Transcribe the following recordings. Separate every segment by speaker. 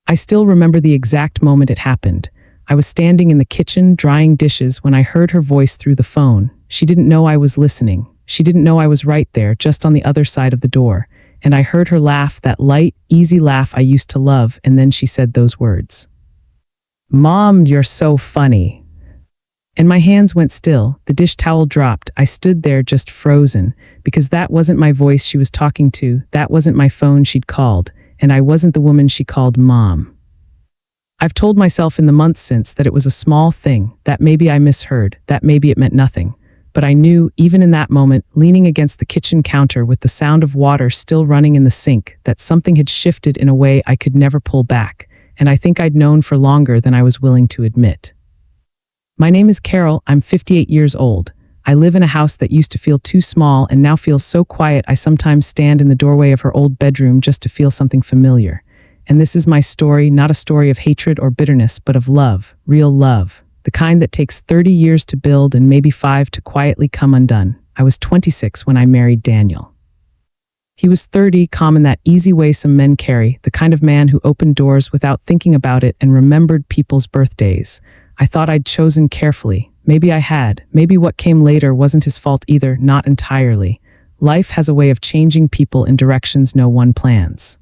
Speaker 1: I still remember the exact moment it happened. I was standing in the kitchen drying dishes when I heard her voice through the phone. She didn't know I was listening. She didn't know I was right there, just on the other side of the door. And I heard her laugh, that light, easy laugh I used to love, and then she said those words. "Mom, you're so funny." And my hands went still, the dish towel dropped. I stood there just frozen, because that wasn't my voice she was talking to, that wasn't my phone she'd called, and I wasn't the woman she called Mom. I've told myself in the months since that it was a small thing, that maybe I misheard, that maybe it meant nothing. But I knew, even in that moment, leaning against the kitchen counter with the sound of water still running in the sink, that something had shifted in a way I could never pull back, and I think I'd known for longer than I was willing to admit. My name is Carol, I'm 58 years old. I live in a house that used to feel too small and now feels so quiet I sometimes stand in the doorway of her old bedroom just to feel something familiar. And this is my story, not a story of hatred or bitterness, but of love, real love. The kind that takes 30 years to build and maybe 5 to quietly come undone. I was 26 when I married Daniel. He was 30, calm in that easy way some men carry, the kind of man who opened doors without thinking about it and remembered people's birthdays. I thought I'd chosen carefully. Maybe I had. Maybe what came later wasn't his fault either, not entirely. Life has a way of changing people in directions no one plans.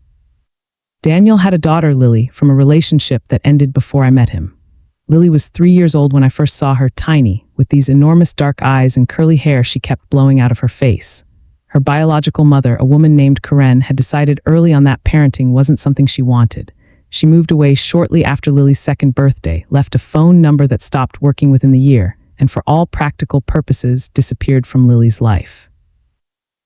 Speaker 1: Daniel had a daughter, Lily, from a relationship that ended before I met him. Lily was 3 years old when I first saw her, tiny, with these enormous dark eyes and curly hair she kept blowing out of her face. Her biological mother, a woman named Karen, had decided early on that parenting wasn't something she wanted. She moved away shortly after Lily's second birthday, left a phone number that stopped working within the year, and for all practical purposes disappeared from Lily's life.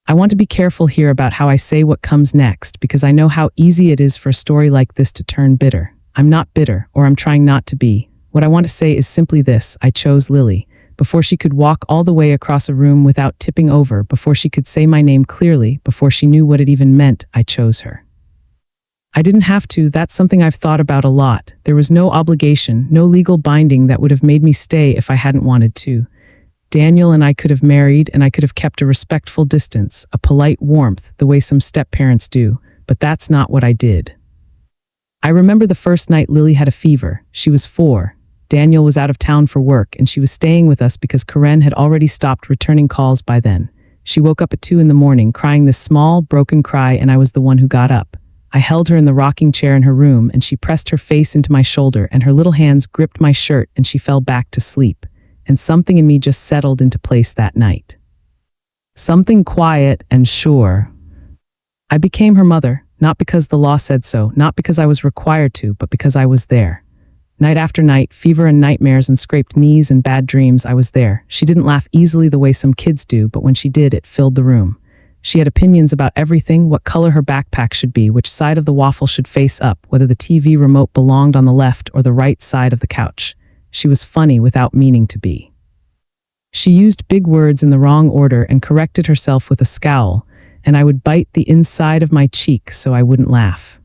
Speaker 1: I want to be careful here about how I say what comes next, because I know how easy it is for a story like this to turn bitter. I'm not bitter, or I'm trying not to be. What I want to say is simply this: I chose Lily. Before she could walk all the way across a room without tipping over, before she could say my name clearly, before she knew what it even meant, I chose her. I didn't have to. That's something I've thought about a lot. There was no obligation, no legal binding that would have made me stay if I hadn't wanted to. Daniel and I could have married, and I could have kept a respectful distance, a polite warmth, the way some step-parents do, but that's not what I did. I remember the first night Lily had a fever. She was 4. Daniel was out of town for work, and she was staying with us because Karen had already stopped returning calls by then. She woke up at 2 in the morning, crying this small, broken cry, and I was the one who got up. I held her in the rocking chair in her room, and she pressed her face into my shoulder, and her little hands gripped my shirt, and she fell back to sleep. And something in me just settled into place that night. Something quiet and sure. I became her mother, not because the law said so, not because I was required to, but because I was there. Night after night, fever and nightmares and scraped knees and bad dreams, I was there. She didn't laugh easily the way some kids do, but when she did, it filled the room. She had opinions about everything: what color her backpack should be, which side of the waffle should face up, whether the TV remote belonged on the left or the right side of the couch. She was funny without meaning to be. She used big words in the wrong order and corrected herself with a scowl, and I would bite the inside of my cheek so I wouldn't laugh.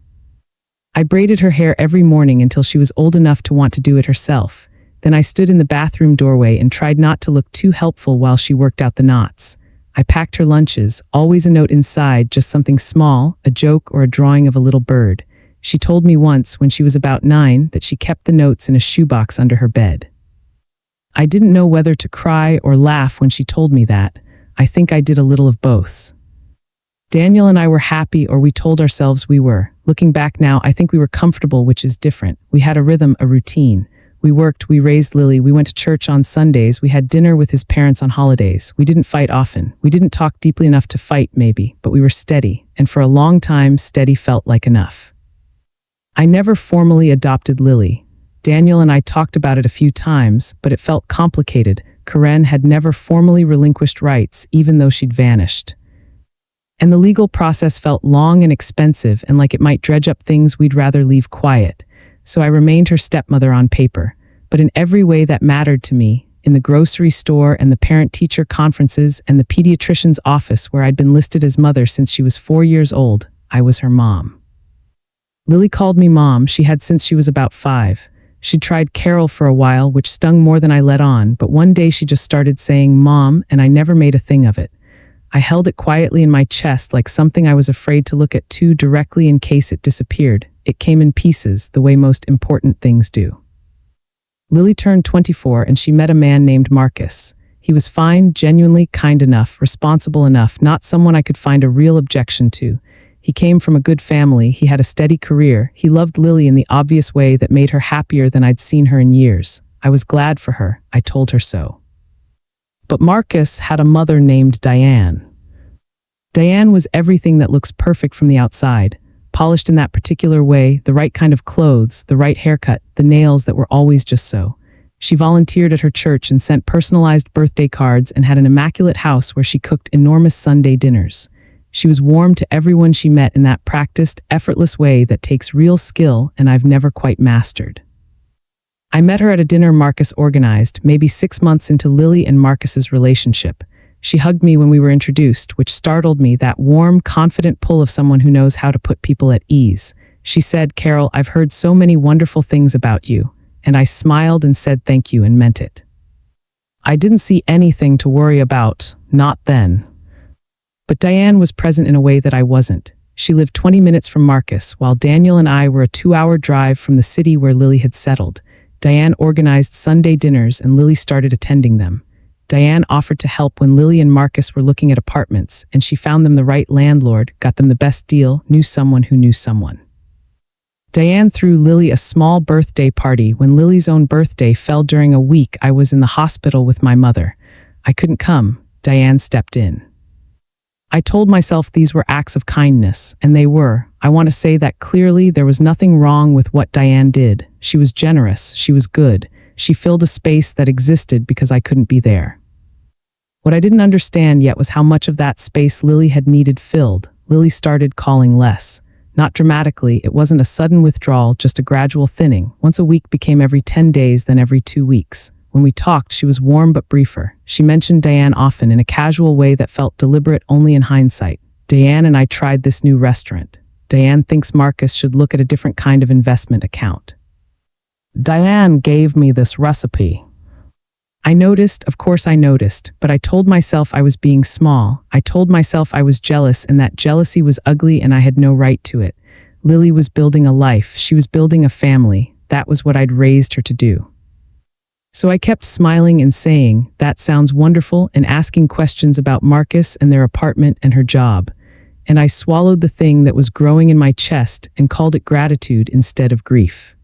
Speaker 1: I braided her hair every morning until she was old enough to want to do it herself. Then I stood in the bathroom doorway and tried not to look too helpful while she worked out the knots. I packed her lunches, always a note inside, just something small, a joke or a drawing of a little bird. She told me once, when she was about 9, that she kept the notes in a shoebox under her bed. I didn't know whether to cry or laugh when she told me that. I think I did a little of both. Daniel and I were happy, or we told ourselves we were. Looking back now, I think we were comfortable, which is different. We had a rhythm, a routine. We worked, we raised Lily, we went to church on Sundays, we had dinner with his parents on holidays. We didn't fight often. We didn't talk deeply enough to fight, maybe, but we were steady. And for a long time, steady felt like enough. I never formally adopted Lily. Daniel and I talked about it a few times, but it felt complicated. Karen had never formally relinquished rights, even though she'd vanished. And the legal process felt long and expensive, and like it might dredge up things we'd rather leave quiet. So I remained her stepmother on paper, but in every way that mattered to me, in the grocery store and the parent-teacher conferences and the pediatrician's office where I'd been listed as mother since she was 4 years old, I was her mom. Lily called me mom. She had since she was about 5. She'd tried Carol for a while, which stung more than I let on, but one day she just started saying mom, and I never made a thing of it. I held it quietly in my chest like something I was afraid to look at too directly in case it disappeared. It came in pieces, the way most important things do. Lily turned 24 and she met a man named Marcus. He was fine, genuinely kind enough, responsible enough, not someone I could find a real objection to. He came from a good family, he had a steady career, he loved Lily in the obvious way that made her happier than I'd seen her in years. I was glad for her, I told her so. But Marcus had a mother named Diane. Diane was everything that looks perfect from the outside, polished in that particular way, the right kind of clothes, the right haircut, the nails that were always just so. She volunteered at her church and sent personalized birthday cards and had an immaculate house where she cooked enormous Sunday dinners. She was warm to everyone she met in that practiced, effortless way that takes real skill and I've never quite mastered. I met her at a dinner Marcus organized, maybe 6 months into Lily and Marcus's relationship. She hugged me when we were introduced, which startled me, that warm, confident pull of someone who knows how to put people at ease. She said, "Carol, I've heard so many wonderful things about you." And I smiled and said thank you and meant it. I didn't see anything to worry about, not then. But Diane was present in a way that I wasn't. She lived 20 minutes from Marcus, while Daniel and I were a 2-hour drive from the city where Lily had settled. Diane organized Sunday dinners and Lily started attending them. Diane offered to help when Lily and Marcus were looking at apartments, and she found them the right landlord, got them the best deal, knew someone who knew someone. Diane threw Lily a small birthday party when Lily's own birthday fell during a week I was in the hospital with my mother. I couldn't come. Diane stepped in. I told myself these were acts of kindness, and they were. I want to say that clearly. There was nothing wrong with what Diane did. She was generous, she was good. She filled a space that existed because I couldn't be there. What I didn't understand yet was how much of that space Lily had needed filled. Lily started calling less. Not dramatically, it wasn't a sudden withdrawal, just a gradual thinning. Once a week became every 10 days, then every 2 weeks. When we talked, she was warm but briefer. She mentioned Diane often in a casual way that felt deliberate only in hindsight. "Diane and I tried this new restaurant. Diane thinks Marcus should look at a different kind of investment account. Diane gave me this recipe." I noticed, of course I noticed, but I told myself I was being small. I told myself I was jealous and that jealousy was ugly and I had no right to it. Lily was building a life. She was building a family. That was what I'd raised her to do. So I kept smiling and saying, "That sounds wonderful," and asking questions about Marcus and their apartment and her job. And I swallowed the thing that was growing in my chest and called it gratitude instead of grief.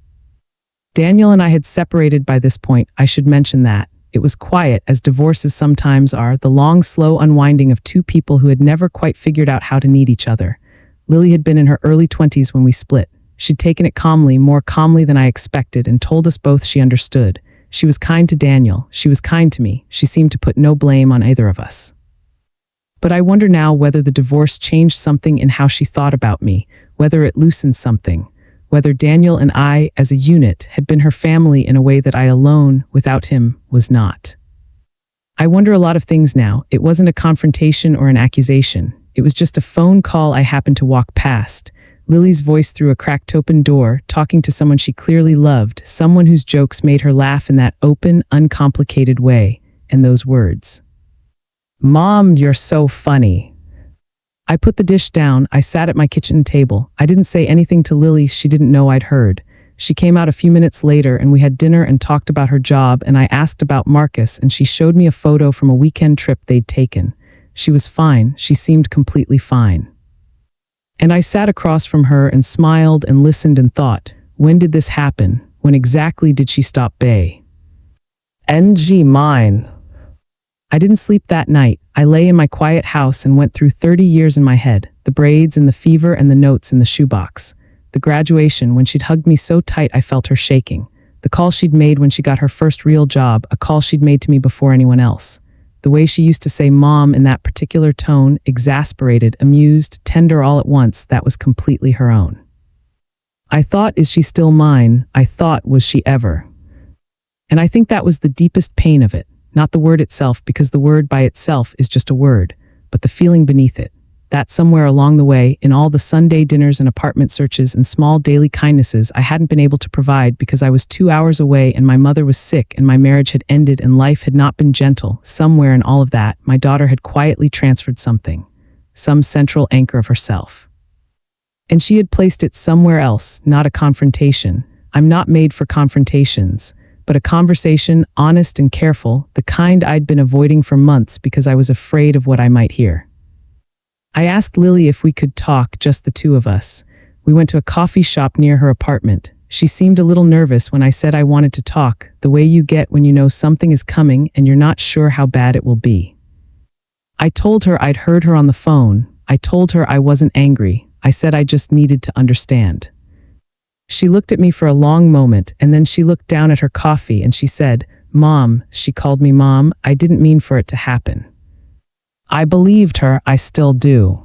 Speaker 1: Daniel and I had separated by this point. I should mention that. It was quiet, as divorces sometimes are, the long, slow unwinding of two people who had never quite figured out how to need each other. Lily had been in her early 20s when we split. She'd taken it calmly, more calmly than I expected, and told us both she understood. She was kind to Daniel. She was kind to me. She seemed to put no blame on either of us. But I wonder now whether the divorce changed something in how she thought about me, whether it loosened something, whether Daniel and I, as a unit, had been her family in a way that I alone, without him, was not. I wonder a lot of things now. It wasn't a confrontation or an accusation. It was just a phone call I happened to walk past. Lily's voice through a cracked open door, talking to someone she clearly loved, someone whose jokes made her laugh in that open, uncomplicated way, and those words. "Mom, you're so funny." I put the dish down. I sat at my kitchen table. I didn't say anything to Lily. She didn't know I'd heard. She came out a few minutes later and we had dinner and talked about her job, and I asked about Marcus and she showed me a photo from a weekend trip they'd taken. She was fine. She seemed completely fine. And I sat across from her and smiled and listened and thought, when did this happen? When exactly did she stop bay? NG mine. I didn't sleep that night. I lay in my quiet house and went through 30 years in my head, the braids and the fever and the notes in the shoebox. The graduation, when she'd hugged me so tight I felt her shaking. The call she'd made when she got her first real job, a call she'd made to me before anyone else. The way she used to say mom in that particular tone, exasperated, amused, tender all at once, that was completely her own. I thought, is she still mine? I thought, was she ever? And I think that was the deepest pain of it. Not the word itself, because the word by itself is just a word, but the feeling beneath it. That somewhere along the way, in all the Sunday dinners and apartment searches and small daily kindnesses I hadn't been able to provide because I was 2 hours away and my mother was sick and my marriage had ended and life had not been gentle, somewhere in all of that, my daughter had quietly transferred something, some central anchor of herself. And she had placed it somewhere else, not a confrontation. I'm not made for confrontations, but a conversation, honest and careful, the kind I'd been avoiding for months because I was afraid of what I might hear. I asked Lily if we could talk, just the two of us. We went to a coffee shop near her apartment. She seemed a little nervous when I said I wanted to talk, the way you get when you know something is coming and you're not sure how bad it will be. I told her I'd heard her on the phone. I told her I wasn't angry. I said I just needed to understand. She looked at me for a long moment, and then she looked down at her coffee and she said, "Mom," she called me Mom, "I didn't mean for it to happen." I believed her, I still do.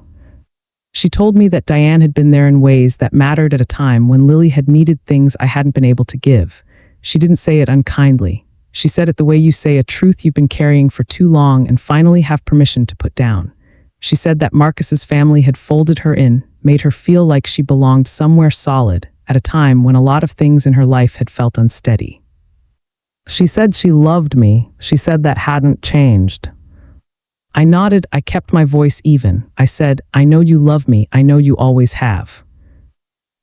Speaker 1: She told me that Diane had been there in ways that mattered at a time when Lily had needed things I hadn't been able to give. She didn't say it unkindly. She said it the way you say a truth you've been carrying for too long and finally have permission to put down. She said that Marcus's family had folded her in, made her feel like she belonged somewhere solid, at a time when a lot of things in her life had felt unsteady. She said she loved me. She said that hadn't changed. I nodded. I kept my voice even. I said, "I know you love me. I know you always have."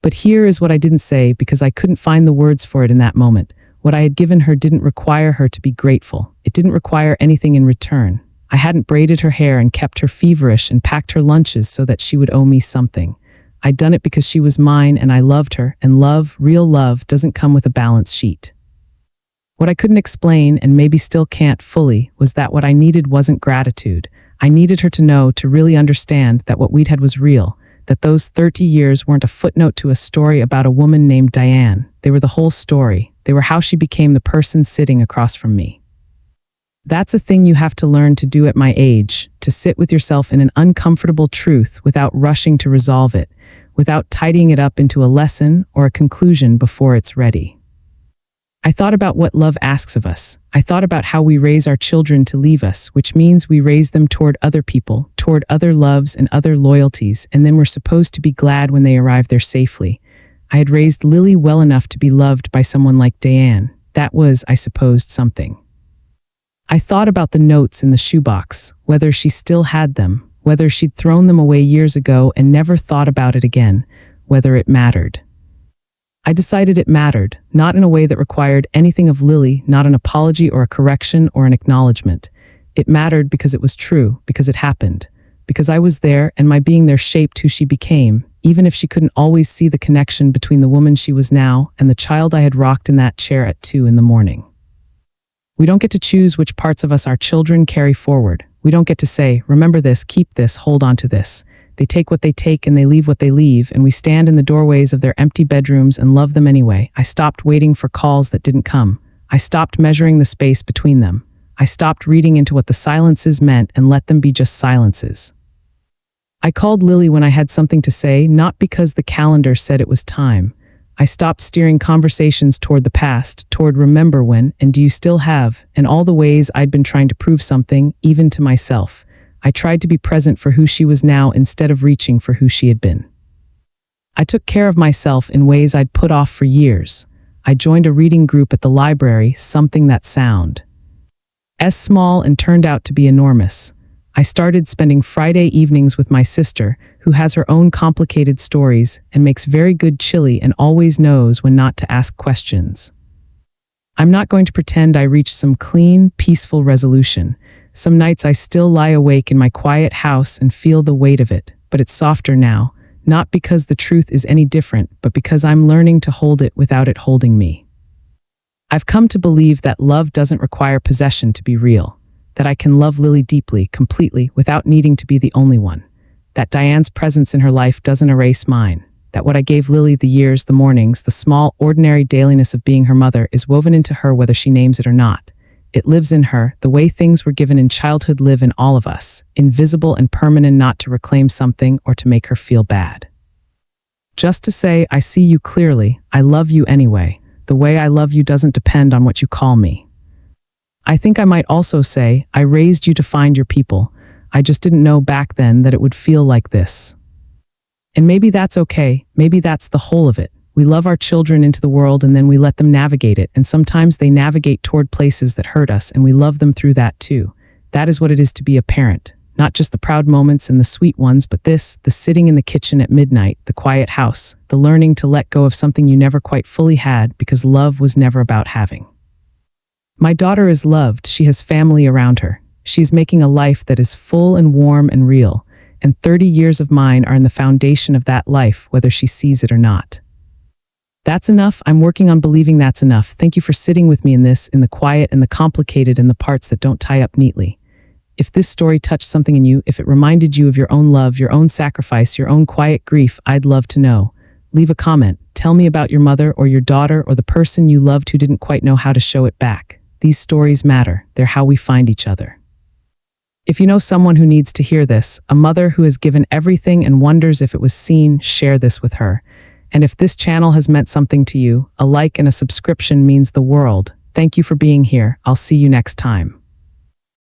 Speaker 1: But here is what I didn't say because I couldn't find the words for it in that moment. What I had given her didn't require her to be grateful. It didn't require anything in return. I hadn't braided her hair and kept her feverish and packed her lunches so that she would owe me something. I'd done it because she was mine and I loved her, and love, real love, doesn't come with a balance sheet. What I couldn't explain, and maybe still can't fully, was that what I needed wasn't gratitude. I needed her to know, to really understand, that what we'd had was real, that those 30 years weren't a footnote to a story about a woman named Diane. They were the whole story. They were how she became the person sitting across from me. That's a thing you have to learn to do at my age, to sit with yourself in an uncomfortable truth without rushing to resolve it, without tidying it up into a lesson or a conclusion before it's ready. I thought about what love asks of us. I thought about how we raise our children to leave us, which means we raise them toward other people, toward other loves and other loyalties, and then we're supposed to be glad when they arrive there safely. I had raised Lily well enough to be loved by someone like Diane. That was, I supposed, something. I thought about the notes in the shoebox, whether she still had them, whether she'd thrown them away years ago and never thought about it again, whether it mattered. I decided it mattered, not in a way that required anything of Lily, not an apology or a correction or an acknowledgement. It mattered because it was true, because it happened, because I was there and my being there shaped who she became, even if she couldn't always see the connection between the woman she was now and the child I had rocked in that chair at 2 a.m. We don't get to choose which parts of us our children carry forward. We don't get to say, remember this, keep this, hold on to this. They take what they take and they leave what they leave, and we stand in the doorways of their empty bedrooms and love them anyway. I stopped waiting for calls that didn't come. I stopped measuring the space between them. I stopped reading into what the silences meant and let them be just silences. I called Lily when I had something to say, not because the calendar said it was time. I stopped steering conversations toward the past, toward remember when, and do you still have, and all the ways I'd been trying to prove something, even to myself. I tried to be present for who she was now instead of reaching for who she had been. I took care of myself in ways I'd put off for years. I joined a reading group at the library, something that sounded small and turned out to be enormous. I started spending Friday evenings with my sister, who has her own complicated stories and makes very good chili and always knows when not to ask questions. I'm not going to pretend I reached some clean, peaceful resolution. Some nights I still lie awake in my quiet house and feel the weight of it, but it's softer now, not because the truth is any different, but because I'm learning to hold it without it holding me. I've come to believe that love doesn't require possession to be real, that I can love Lily deeply, completely, without needing to be the only one, that Diane's presence in her life doesn't erase mine, that what I gave Lily, the years, the mornings, the small, ordinary dailiness of being her mother is woven into her whether she names it or not. It lives in her, the way things were given in childhood live in all of us, invisible and permanent, not to reclaim something or to make her feel bad. Just to say, I see you clearly, I love you anyway. The way I love you doesn't depend on what you call me. I think I might also say, I raised you to find your people. I just didn't know back then that it would feel like this. And maybe that's okay, maybe that's the whole of it. We love our children into the world and then we let them navigate it, and sometimes they navigate toward places that hurt us and we love them through that too. That is what it is to be a parent. Not just the proud moments and the sweet ones, but this, the sitting in the kitchen at midnight, the quiet house, the learning to let go of something you never quite fully had because love was never about having. My daughter is loved. She has family around her. She is making a life that is full and warm and real, and 30 years of mine are in the foundation of that life, whether she sees it or not. That's enough. I'm working on believing that's enough. Thank you for sitting with me in this, in the quiet and the complicated and the parts that don't tie up neatly. If this story touched something in you, if it reminded you of your own love, your own sacrifice, your own quiet grief, I'd love to know. Leave a comment. Tell me about your mother or your daughter or the person you loved who didn't quite know how to show it back. These stories matter. They're how we find each other. If you know someone who needs to hear this, a mother who has given everything and wonders if it was seen, share this with her. And if this channel has meant something to you, a like and a subscription means the world. Thank you for being here. I'll see you next time.